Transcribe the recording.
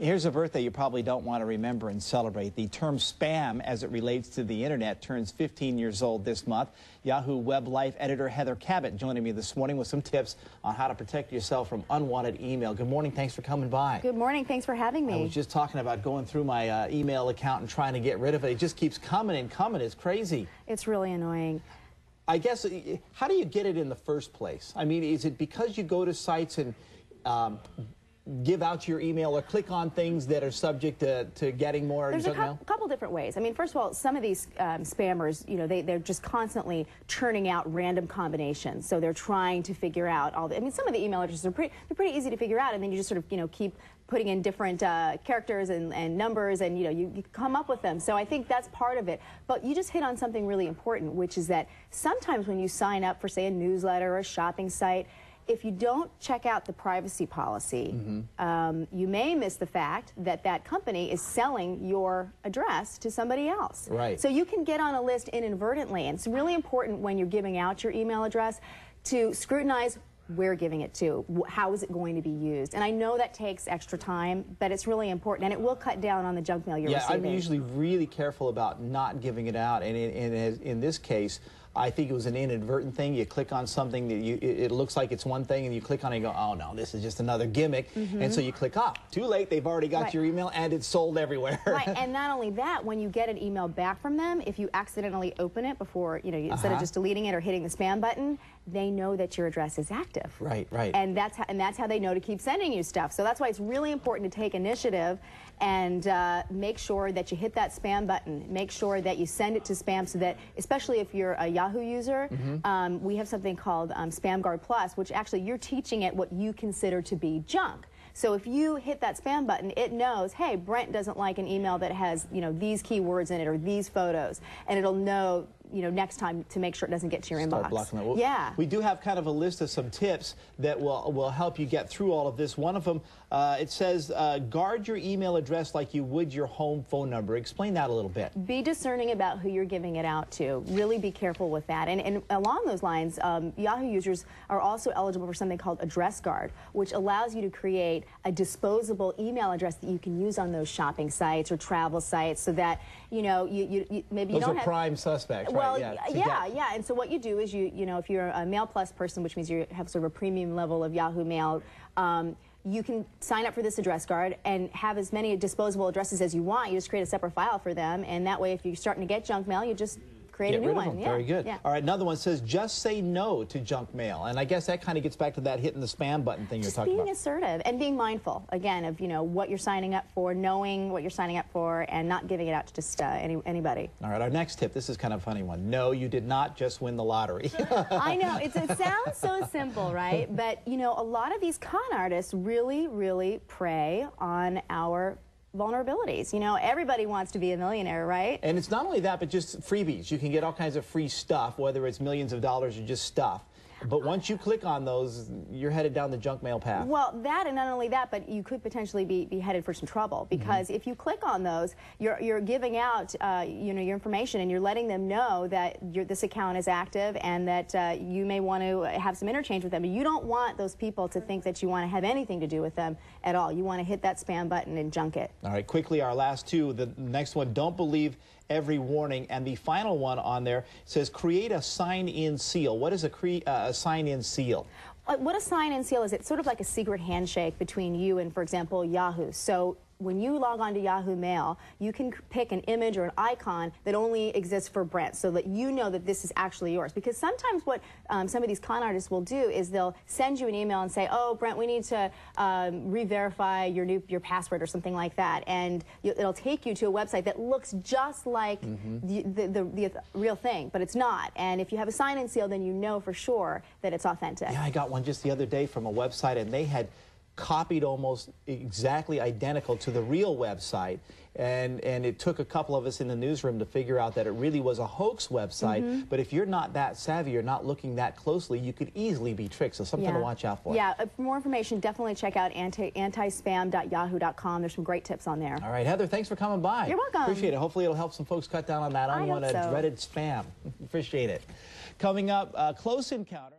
Here's a birthday you probably don't want to remember and celebrate. The term spam, as it relates to the internet, turns 15 years old this month. Yahoo Web Life editor Heather Cabot joining me this morning with some tips on how to protect yourself from unwanted email. Good morning. Thanks for coming by. Good morning. Thanks for having me. I was just talking about going through my email account and trying to get rid of it. It just keeps coming and coming. It's crazy. It's really annoying. I guess, how do you get it in the first place? I mean, is it because you go to sites and give out your email or click on things that are subject to getting more There's a couple different ways. I mean, first of all, some of these spammers, you know, they're just constantly churning out random combinations. So they're trying to figure out all the, I mean, some of the email addresses are pretty easy to figure out, and then you just sort of, you know, keep putting in different characters and numbers, and you know, you come up with them. So I think that's part of it. But you just hit on something really important, which is that sometimes when you sign up for, say, a newsletter or a shopping site, if you don't check out the privacy policy, you may miss the fact that that company is selling your address to somebody else. Right. So you can get on a list inadvertently, and it's really important when you're giving out your email address to scrutinize where you're giving it to, how is it going to be used. And I know that takes extra time, but it's really important, and it will cut down on the junk mail you're receiving. I'm usually really careful about not giving it out, and in this case, I think it was an inadvertent thing. You click on something that it looks like it's one thing, and you click on it and you go, oh no, this is just another gimmick. And so you click, too late, they've already got your email and it's sold everywhere. Right, and not only that, when you get an email back from them, if you accidentally open it before, you know, instead of just deleting it or hitting the spam button, they know that your address is active. Right, right. And that's how they know to keep sending you stuff. So that's why it's really important to take initiative and make sure that you hit that spam button. Make sure that you send it to spam, so that, especially if you're a Yahoo user, we have something called Spam Guard Plus, which actually you're teaching it what you consider to be junk. So if you hit that spam button, it knows, hey, Brent doesn't like an email that has, you know, these keywords in it or these photos, and it'll know, you know, next time to make sure it doesn't get to your inbox. Start blocking that. Well, yeah. We do have kind of a list of some tips that will help you get through all of this. One of them, it says, guard your email address like you would your home phone number. Explain that a little bit. Be discerning about who you're giving it out to. Really be careful with that. And along those lines, Yahoo users are also eligible for something called Address Guard, which allows you to create a disposable email address that you can use on those shopping sites or travel sites, so that, you know, maybe you don't have... Those are prime suspects, right? Well, yeah. And so what you do is you know, if you're a Mail Plus person, which means you have sort of a premium level of Yahoo Mail, you can sign up for this address guard and have as many disposable addresses as you want. You just create a separate file for them, and that way, if you're starting to get junk mail, you just create a new one. Yeah. Very good. Yeah. All right, another one says, just say no to junk mail. And I guess that kind of gets back to that hitting the spam button thing you're talking about. Being assertive and being mindful, again, of, you know, what you're signing up for, knowing what you're signing up for, and not giving it out to just anybody. All right, our next tip, this is kind of a funny one. No, you did not just win the lottery. I know, it sounds so simple, right? But, you know, a lot of these con artists really, really prey on our vulnerabilities. You know, everybody wants to be a millionaire, right? And it's not only that, but just freebies. You can get all kinds of free stuff, whether it's millions of dollars or just stuff. But once you click on those, you're headed down the junk mail path. Well, that, and not only that, but you could potentially be headed for some trouble, because if you click on those, you're giving out you know, your information, and you're letting them know that this account is active, and that you may want to have some interchange with them. But you don't want those people to think that you want to have anything to do with them at all. You want to hit that spam button and junk it. All right, quickly, our last two. The next one, don't believe every warning. And the final one on there says, create a sign-in seal. What is a sign-in seal? What a sign-in seal is, it's sort of like a secret handshake between you and, for example, Yahoo. So when you log on to Yahoo Mail, you can pick an image or an icon that only exists for Brent, so that you know that this is actually yours. Because sometimes what some of these con artists will do is they'll send you an email and say, oh, Brent, we need to re-verify your password or something like that. And it'll take you to a website that looks just like the real thing, but it's not. And if you have a sign-in seal, then you know for sure that it's authentic. Yeah, I got one just the other day from a website, and they had copied almost exactly identical to the real website, and it took a couple of us in the newsroom to figure out that it really was a hoax website. But if you're not that savvy, you're not looking that closely, you could easily be tricked. So something to watch out for. Yeah, for more information, definitely check out antispam.yahoo.com. There's some great tips on there. All right, Heather, thanks for coming by. You're welcome. Appreciate it. Hopefully it'll help some folks cut down on that unwanted, dreaded spam. Appreciate it. Coming up, Close Encounter.